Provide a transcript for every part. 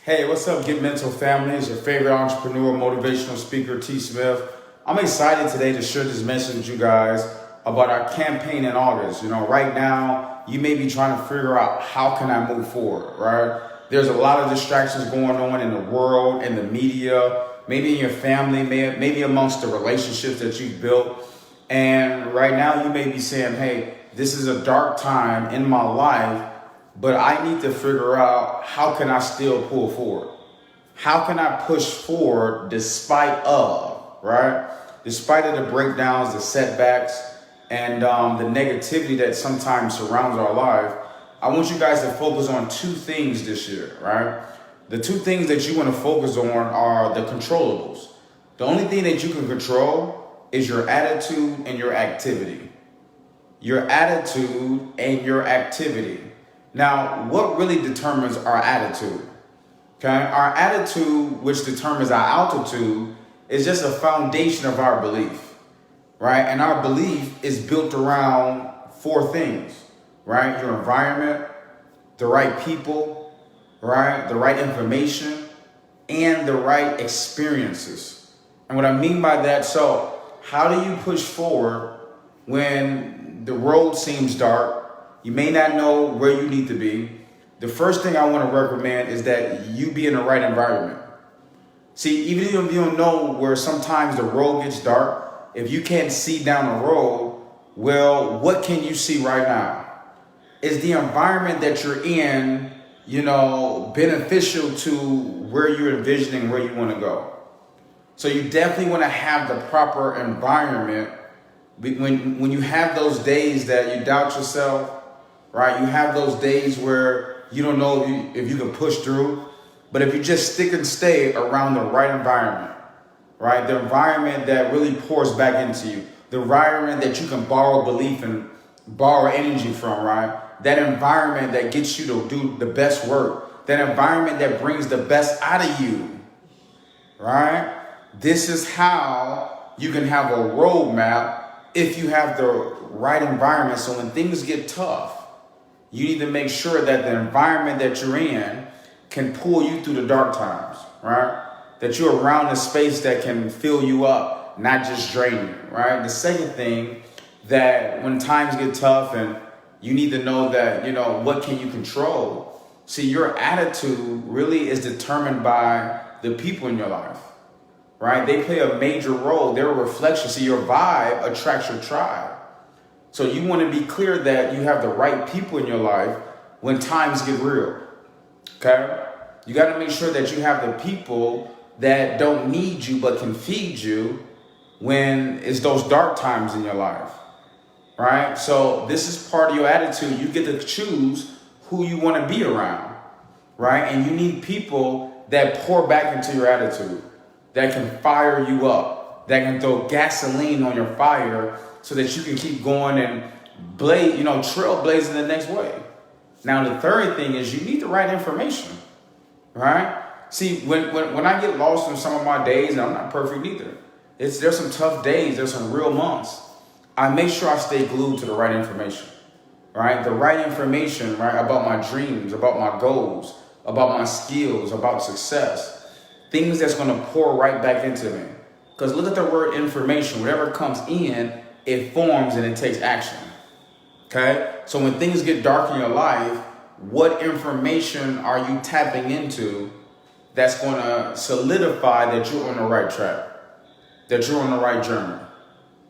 Hey, what's up, Get Mental family? It's your favorite entrepreneur, motivational speaker, T. Smith. I'm excited today to share this message with you guys about our campaign in August. Right now, you may be trying to figure out how can I move forward, right? There's a lot of distractions going on in the world, in the media, maybe in your family, maybe amongst the relationships that you've built. And right now, you may be saying, hey, this is a dark time in my life, but I need to figure out how can I still pull forward? How can I push forward despite of, right? Despite of the breakdowns, the setbacks, and the negativity that sometimes surrounds our life. I want you guys to focus on two things this year, right? The two things that you want to focus on are the controllables. The only thing that you can control is your attitude and your activity. Your attitude and your activity. Now, what really determines our attitude? Okay, our attitude, which determines our altitude, is just a foundation of our belief, right? And our belief is built around four things, right? Your environment, the right people, right? The right information, and the right experiences. And what I mean by that, so how do you push forward when the road seems dark? You may not know where you need to be. The first thing I want to recommend is that you be in the right environment. See, even if you don't know where sometimes the road gets dark, if you can't see down the road, well, what can you see right now? Is the environment that you're in, beneficial to where you're envisioning where you want to go? So you definitely want to have the proper environment. When you have those days that you doubt yourself, right? You have those days where you don't know if you can push through. But if you just stick and stay around the right environment, right? The environment that really pours back into you, the environment that you can borrow belief and borrow energy from, right? That environment that gets you to do the best work, that environment that brings the best out of you, right? This is how you can have a roadmap if you have the right environment. So when things get tough, you need to make sure that the environment that you're in can pull you through the dark times, right? That you're around a space that can fill you up, not just drain you, right? The second thing, that when times get tough and you need to know that, what can you control? See, your attitude really is determined by the people in your life, right? They play a major role. They're a reflection. See, your vibe attracts your tribe. So you want to be clear that you have the right people in your life when times get real, okay? You got to make sure that you have the people that don't need you but can feed you when it's those dark times in your life, right? So this is part of your attitude. You get to choose who you want to be around, right? And you need people that pour back into your attitude, that can fire you up, that can throw gasoline on your fire so that you can keep going and trailblazing the next way. Now, the third thing is you need the right information, right? See, when I get lost in some of my days, and I'm not perfect either, there's some tough days, there's some real months, I make sure I stay glued to the right information, right? The right information, right, about my dreams, about my goals, about my skills, about success, things that's going to pour right back into me. Because look at the word information. Whatever comes in, it forms and it takes action, okay? So when things get dark in your life, what information are you tapping into that's going to solidify that you're on the right track, that you're on the right journey?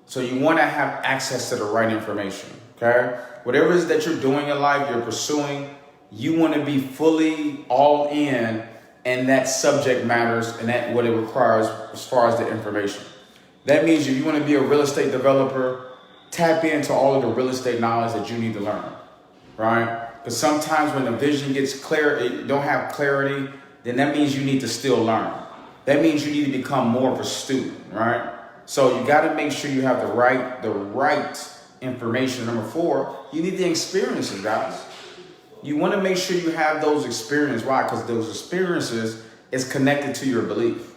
So you want to have access to the right information, okay? Whatever it is that you're doing in life, you're pursuing, you want to be fully all in, and that subject matters and that what it requires as far as the information. That means if you want to be a real estate developer, tap into all of the real estate knowledge that you need to learn, right? Because sometimes when the vision gets clear, it don't have clarity, then that means you need to still learn. That means you need to become more of a student, right? So you got to make sure you have the right information. Number 4, you need the experiences, guys. You want to make sure you have those experiences. Why? Because those experiences is connected to your belief.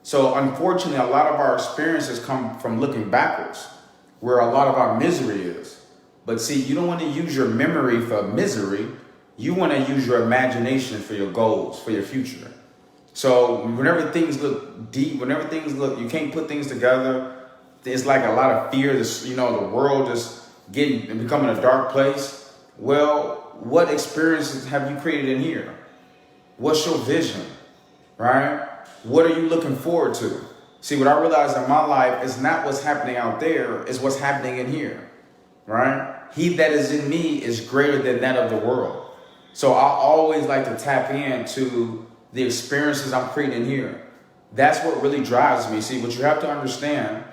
So unfortunately, a lot of our experiences come from looking backwards, where a lot of our misery is. But see, you don't want to use your memory for misery. You want to use your imagination for your goals, for your future. So whenever things look deep, whenever things look, you can't put things together, it's like a lot of fear. This, the world just becoming a dark place. Well, what experiences have you created in here? What's your vision, right? What are you looking forward to? See, what I realized in my life is not what's happening out there, it's what's happening in here, right? He that is in me is greater than that of the world. So I always like to tap into the experiences I'm creating here. That's what really drives me. See, what you have to understand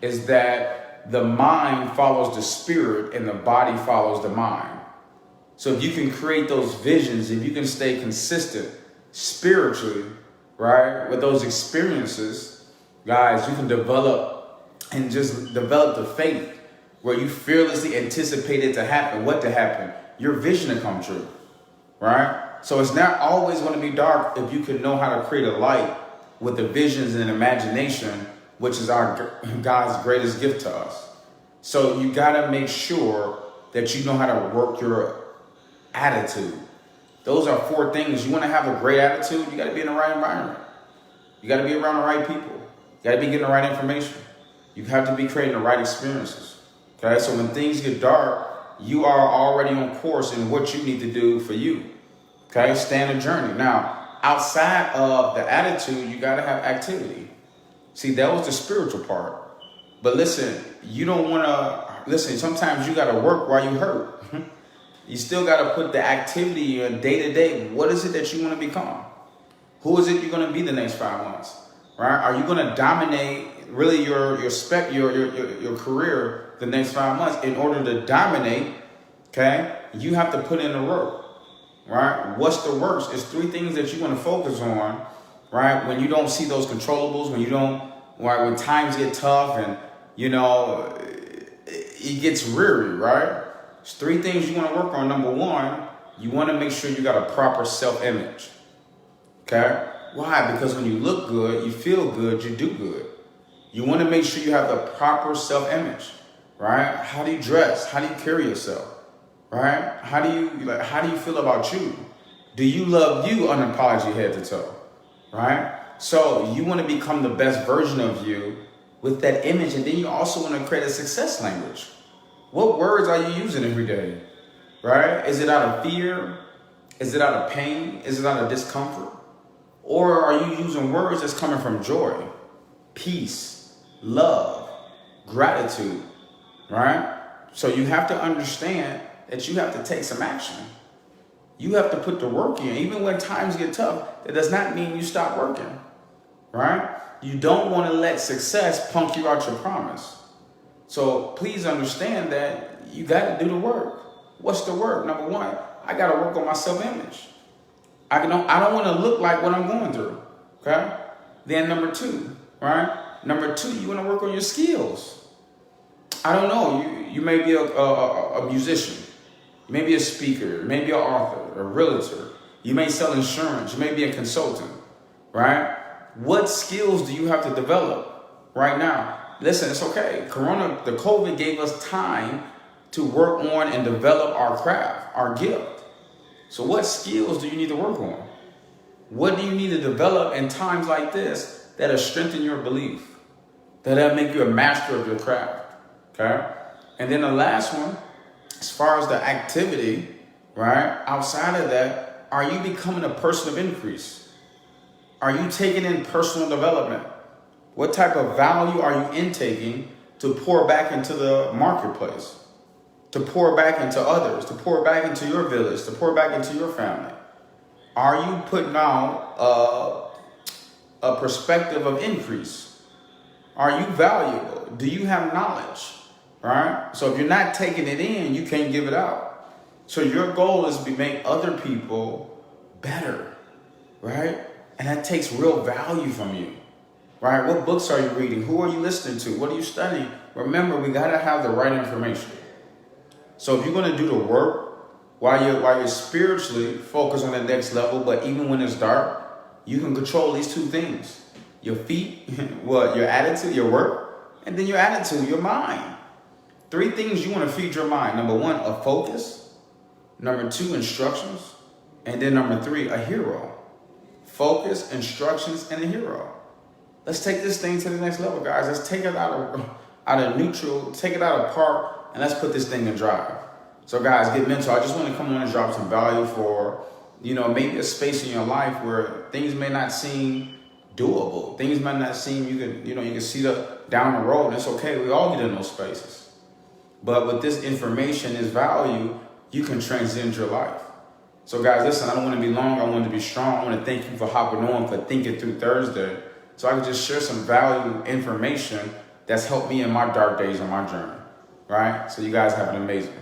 is that the mind follows the spirit and the body follows the mind. So if you can create those visions, if you can stay consistent spiritually, right, with those experiences, guys, you can develop the faith where you fearlessly anticipate it to happen, what to happen, your vision to come true, right? So it's not always going to be dark if you can know how to create a light with the visions and imagination, which is God's greatest gift to us. So you got to make sure that you know how to work your attitude. Those are 4 things. You want to have a great attitude, you got to be in the right environment. You got to be around the right people. You got to be getting the right information. You have to be creating the right experiences. Okay, so when things get dark, you are already on course in what you need to do for you. Okay, stay on the journey. Now, outside of the attitude, you got to have activity. See, that was the spiritual part. But listen, you don't want to, sometimes you got to work while you hurt. You still got to put the activity in day to day. What is it that you want to become? Who is it you're going to be the next 5 months? Right? Are you going to dominate really your career the next 5 months? In order to dominate, okay, you have to put in the work. Right? What's the works? It's 3 things that you want to focus on, right? When you don't see those controllables, when times get tough and, it gets weary, right? There's 3 things you want to work on. Number 1, you want to make sure you got a proper self-image. Okay? Why? Because when you look good, you feel good, you do good. You want to make sure you have the proper self-image, right? How do you dress? How do you carry yourself? Right? How do you feel about you? Do you love you unapologetically head to toe? Right? So you want to become the best version of you with that image, and then you also want to create a success language. What words are you using every day? Right? Is it out of fear? Is it out of pain? Is it out of discomfort? Or are you using words that's coming from joy, peace, love, gratitude? Right? So you have to understand that you have to take some action. You have to put the work in. Even when times get tough, that does not mean you stop working, right? You don't want to let success punk you out your promise. So please understand that you got to do the work. What's the work? Number 1, I got to work on my self-image. I don't want to look like what I'm going through, okay? Then number 2, right? Number 2, you want to work on your skills. I don't know. You may be a musician. Maybe a speaker, maybe an author, a realtor. You may sell insurance. You may be a consultant, right? What skills do you have to develop right now? Listen, it's okay. The COVID gave us time to work on and develop our craft, our gift. So what skills do you need to work on? What do you need to develop in times like this that'll strengthen your belief, that'll make you a master of your craft, okay? And then the last one, as far as the activity, right? Outside of that, are you becoming a person of increase? Are you taking in personal development? What type of value are you intaking to pour back into the marketplace? To pour back into others, to pour back into your village, to pour back into your family? Are you putting out a perspective of increase? Are you valuable? Do you have knowledge? Right? So if you're not taking it in, you can't give it out. So your goal is to make other people better, right? And that takes real value from you, right? What books are you reading? Who are you listening to? What are you studying? Remember, we got to have the right information. So if you're going to do the work while you're spiritually focused on the next level, but even when it's dark, you can control these 2 things. Your feet, your attitude, your work, and then your attitude, your mind. 3 things you want to feed your mind. Number 1, a focus. Number 2, instructions. And then number 3, a hero. Focus, instructions, and a hero. Let's take this thing to the next level, guys. Let's take it out of neutral, take it out of park, and let's put this thing in drive. So guys, get mental. I just want to come on and drop some value for, maybe a space in your life where things may not seem doable. Things might not seem, you can see down the road. And it's okay. We all get in those spaces. But with this information, this value, you can transcend your life. So guys, listen, I don't want to be long. I want to be strong. I want to thank you for hopping on, for Thinking Through Thursday, so I can just share some value information that's helped me in my dark days on my journey, right? So you guys have an amazing